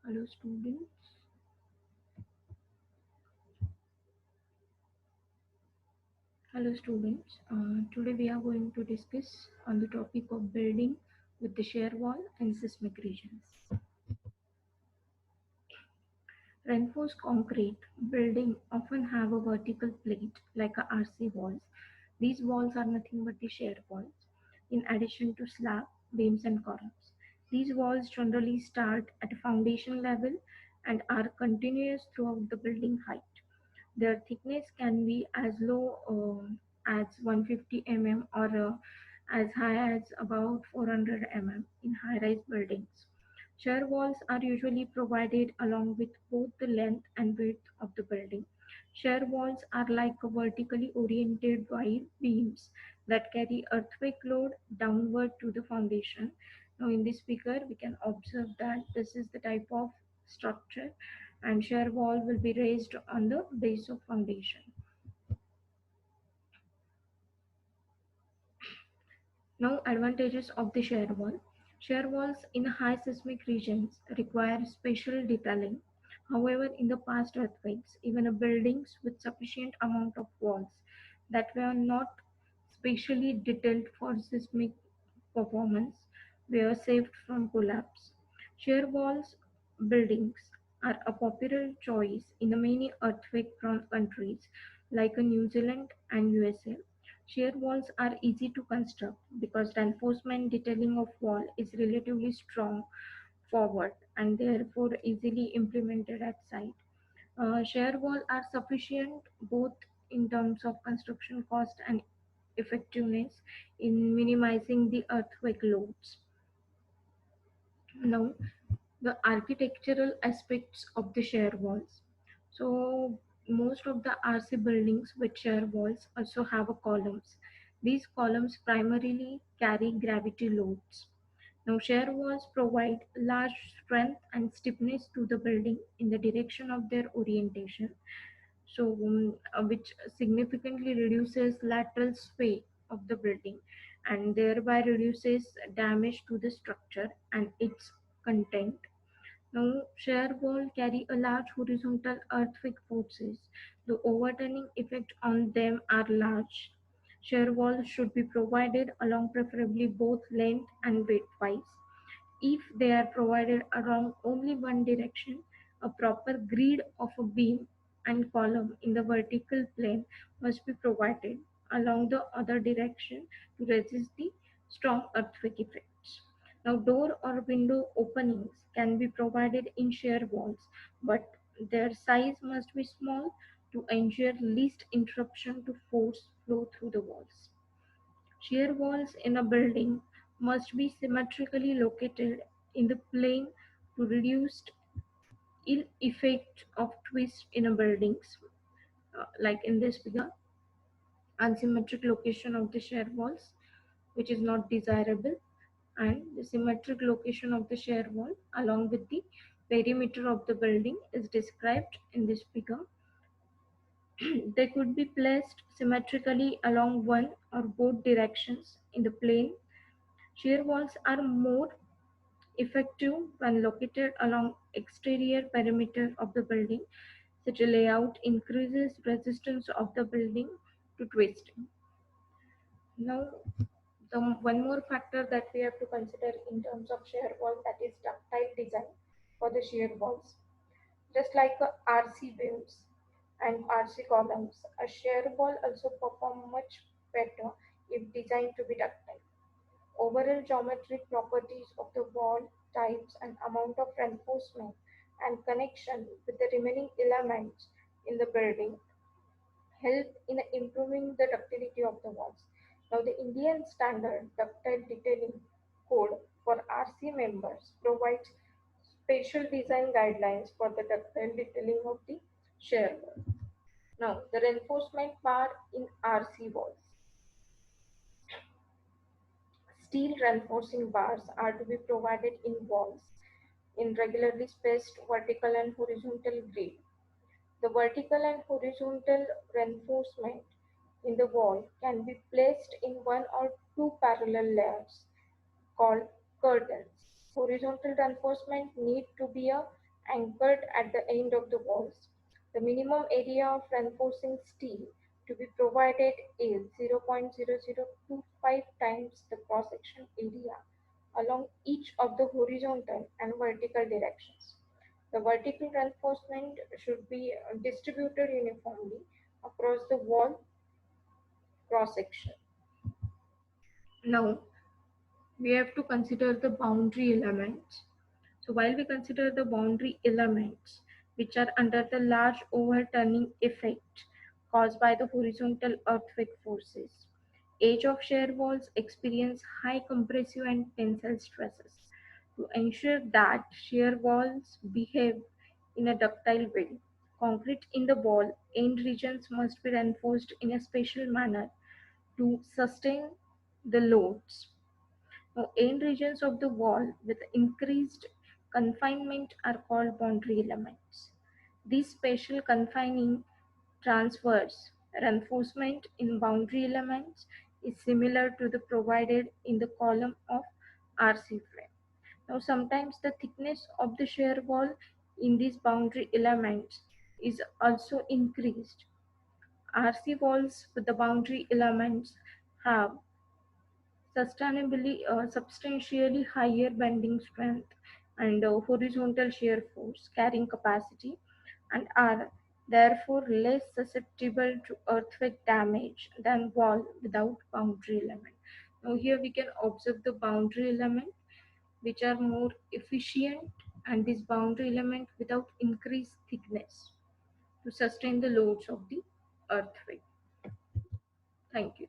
Hello students. Hello students. Today we are going to discuss on the topic of building with the shear wall and seismic regions. Reinforced concrete building often have a vertical plate like a RC walls. These walls are nothing but the shear walls in addition to slab, beams and columns. These walls generally start at a foundation level and are continuous throughout the building height. Their thickness can be as low as 150 mm or as high as about 400 mm in high-rise buildings. Shear walls are usually provided along with both the length and width of the building. Shear walls are like a vertically oriented wide beams that carry earthquake load downward to the foundation. Now in this figure we can observe that this is the type of structure and shear wall will be raised on the base of foundation. Now advantages of the shear wall. Shear walls in high seismic regions require special detailing. However, in the past earthquakes, even buildings with sufficient amount of walls that were not specially detailed for seismic performance were saved from collapse. Shear walls buildings are a popular choice in the many earthquake-prone countries like New Zealand and USA. Shear walls are easy to construct because reinforcement detailing of wall is relatively strong forward and therefore easily implemented at site. Shear wall are sufficient both in terms of construction cost and effectiveness in minimizing the earthquake loads. Now, the architectural aspects of the shear walls. So, most of the RC buildings with shear walls also have a columns. These columns primarily carry gravity loads. Now, shear walls provide large strength and stiffness to the building in the direction of their orientation, so which significantly reduces lateral sway of the building and thereby reduces damage to the structure and its content. Now, shear wall carry a large horizontal earthquake forces. The overturning effect on them are large. Shear walls should be provided along preferably both length and width-wise. If they are provided along only one direction, a proper grid of a beam and column in the vertical plane must be provided along the other direction to resist the strong earthquake effects. Now, door or window openings can be provided in shear walls, but their size must be small to ensure least interruption to force flow through the walls. Shear walls in a building must be symmetrically located in the plane to reduce ill effect of twist in a buildings. Like in this figure, unsymmetric location of the shear walls, which is not desirable, and the symmetric location of the shear wall along with the perimeter of the building is described in this figure. They could be placed symmetrically along one or both directions in the plane. Shear walls are more effective when located along exterior perimeter of the building. Such a layout increases resistance of the building to twisting. Now, the one more factor that we have to consider in terms of shear wall, that is ductile design for the shear walls. Just like RC beams and RC columns, a shear wall also perform much better if designed to be ductile. Overall geometric properties of the wall, types and amount of reinforcement and connection with the remaining elements in the building help in improving the ductility of the walls. Now, the Indian Standard Ductile Detailing Code for RC members provides special design guidelines for the ductile detailing of the shear wall. Now, the reinforcement bar in RC walls. Steel reinforcing bars are to be provided in walls in regularly spaced vertical and horizontal grid. The vertical and horizontal reinforcement in the wall can be placed in one or two parallel layers called curtains. Horizontal reinforcement need to be a anchored at the end of the walls. The minimum area of reinforcing steel to be provided is 0.0025 times the cross-section area along each of the horizontal and vertical directions. The vertical reinforcement should be distributed uniformly across the wall cross-section. Now, we have to consider the boundary elements. So while we consider the boundary elements, which are under the large overturning effect caused by the horizontal earthquake forces, edge of shear walls experience high compressive and tensile stresses. To ensure that shear walls behave in a ductile way, concrete in the wall end regions must be reinforced in a special manner to sustain the loads. Now, end regions of the wall with increased confinement are called boundary elements. These special confining transverse reinforcement in boundary elements is similar to the provided in the column of RC frame. Now, sometimes the thickness of the shear wall in these boundary elements is also increased. RC walls with the boundary elements have substantially higher bending strength and horizontal shear force carrying capacity and are therefore less susceptible to earthquake damage than wall without boundary element. Now here we can observe the boundary element which are more efficient and this boundary element without increased thickness to sustain the loads of the earthquake. Thank you.